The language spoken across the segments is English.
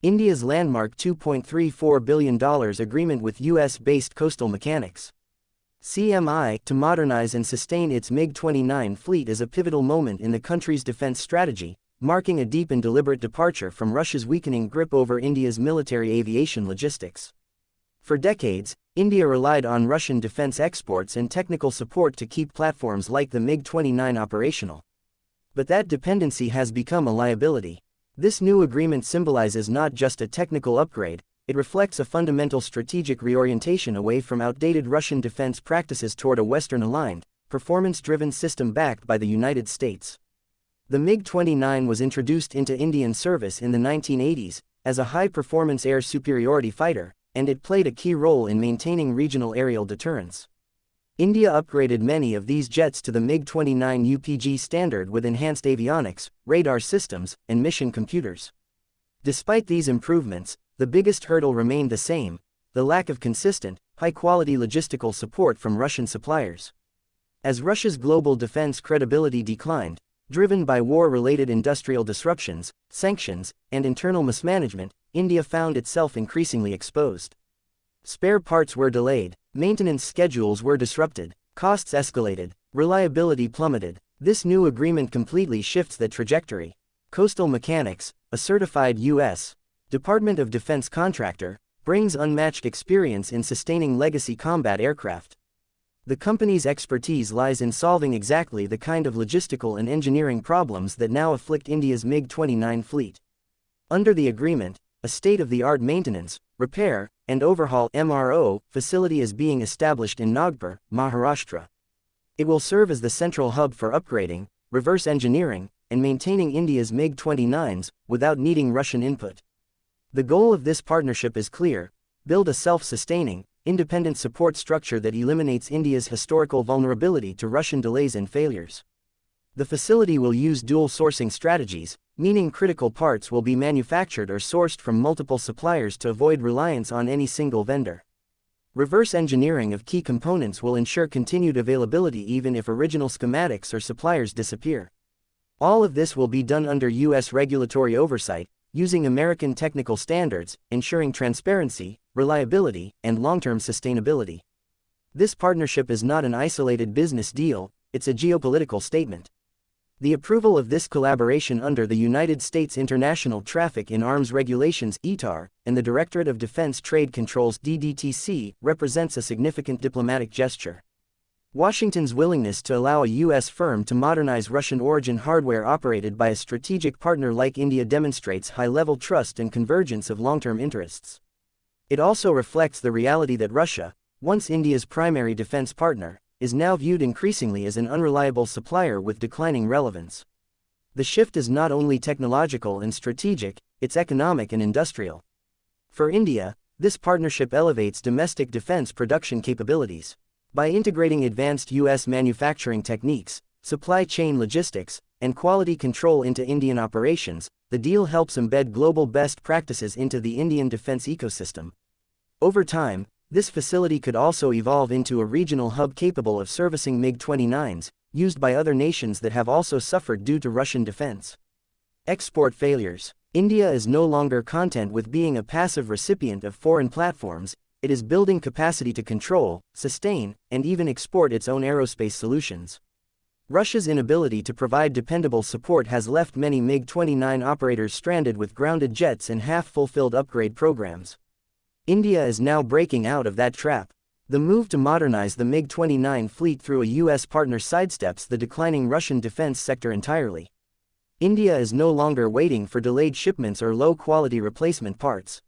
India's landmark $2.34 billion agreement with US-based Coastal Mechanics (CMI) to modernize and sustain its MiG-29 fleet is a pivotal moment in the country's defense strategy, marking a deep and deliberate departure from Russia's weakening grip over India's military aviation logistics. For decades, India relied on Russian defense exports and technical support to keep platforms like the MiG-29 operational. But that dependency has become a liability. This new agreement symbolizes not just a technical upgrade, it reflects a fundamental strategic reorientation away from outdated Russian defense practices toward a Western-aligned, performance-driven system backed by the United States. The MiG-29 was introduced into Indian service in the 1980s as a high-performance air superiority fighter, and it played a key role in maintaining regional aerial deterrence. India upgraded many of these jets to the MiG-29 UPG standard with enhanced avionics, radar systems, and mission computers. Despite these improvements, the biggest hurdle remained the same: the lack of consistent, high-quality logistical support from Russian suppliers. As Russia's global defense credibility declined, driven by war-related industrial disruptions, sanctions, and internal mismanagement, India found itself increasingly exposed. Spare parts were delayed, maintenance schedules were disrupted, costs escalated, reliability plummeted. This new agreement completely shifts that trajectory. Coastal Mechanics, a certified U.S. Department of Defense contractor, brings unmatched experience in sustaining legacy combat aircraft. The company's expertise lies in solving exactly the kind of logistical and engineering problems that now afflict India's MiG-29 fleet. Under the agreement, a state-of-the-art maintenance, repair, and overhaul (MRO) facility is being established in Nagpur, Maharashtra. It will serve as the central hub for upgrading, reverse engineering, and maintaining India's MiG-29s without needing Russian input. The goal of this partnership is clear: build a self-sustaining, independent support structure that eliminates India's historical vulnerability to Russian delays and failures. The facility will use dual sourcing strategies, meaning critical parts will be manufactured or sourced from multiple suppliers to avoid reliance on any single vendor. Reverse engineering of key components will ensure continued availability even if original schematics or suppliers disappear. All of this will be done under U.S. regulatory oversight, using American technical standards, ensuring transparency, reliability, and long-term sustainability. This partnership is not an isolated business deal, it's a geopolitical statement. The approval of this collaboration under the United States International Traffic in Arms Regulations (ITAR) and the Directorate of Defense Trade Controls (DDTC) represents a significant diplomatic gesture. Washington's willingness to allow a U.S. firm to modernize Russian-origin hardware operated by a strategic partner like India demonstrates high-level trust and convergence of long-term interests. It also reflects the reality that Russia, once India's primary defense partner, is now viewed increasingly as an unreliable supplier with declining relevance. The shift is not only technological and strategic, it's economic and industrial. For India, this partnership elevates domestic defense production capabilities. By integrating advanced U.S. manufacturing techniques, supply chain logistics, and quality control into Indian operations, the deal helps embed global best practices into the Indian defense ecosystem. Over time, this facility could also evolve into a regional hub capable of servicing MiG-29s, used by other nations that have also suffered due to Russian defense. Export failures. India is no longer content with being a passive recipient of foreign platforms, it is building capacity to control, sustain, and even export its own aerospace solutions. Russia's inability to provide dependable support has left many MiG-29 operators stranded with grounded jets and half-fulfilled upgrade programs. India is now breaking out of that trap. The move to modernize the MiG-29 fleet through a U.S. partner sidesteps the declining Russian defense sector entirely. India is no longer waiting for delayed shipments or low-quality replacement parts.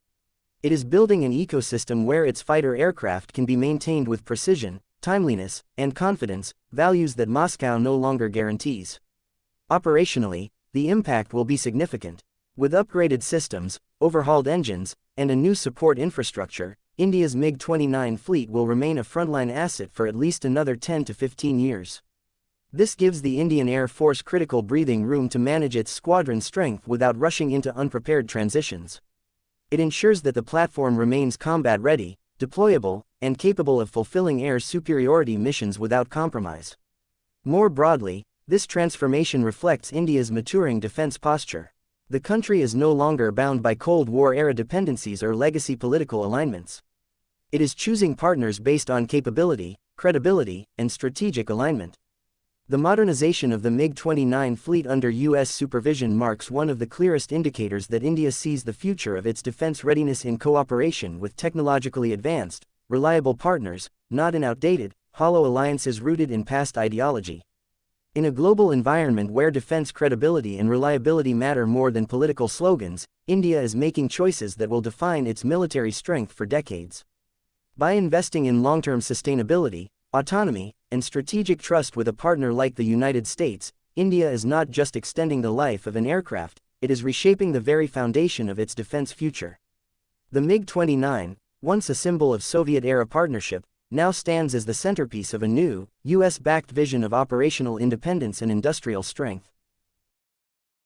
It is building an ecosystem where its fighter aircraft can be maintained with precision, timeliness, and confidence, values that Moscow no longer guarantees. Operationally, the impact will be significant. With upgraded systems, overhauled engines, and a new support infrastructure, India's MiG-29 fleet will remain a frontline asset for at least another 10 to 15 years. This gives the Indian Air Force critical breathing room to manage its squadron strength without rushing into unprepared transitions. It ensures that the platform remains combat-ready, deployable, and capable of fulfilling air superiority missions without compromise. More broadly, this transformation reflects India's maturing defense posture. The country is no longer bound by Cold War-era dependencies or legacy political alignments. It is choosing partners based on capability, credibility, and strategic alignment. The modernization of the MiG-29 fleet under U.S. supervision marks one of the clearest indicators that India sees the future of its defense readiness in cooperation with technologically advanced, reliable partners, not in outdated, hollow alliances rooted in past ideology. In a global environment where defense credibility and reliability matter more than political slogans, India is making choices that will define its military strength for decades. By investing in long-term sustainability, autonomy, and strategic trust with a partner like the United States, India is not just extending the life of an aircraft, it is reshaping the very foundation of its defense future. The MiG-29, once a symbol of Soviet-era partnership, now stands as the centerpiece of a new, U.S.-backed vision of operational independence and industrial strength.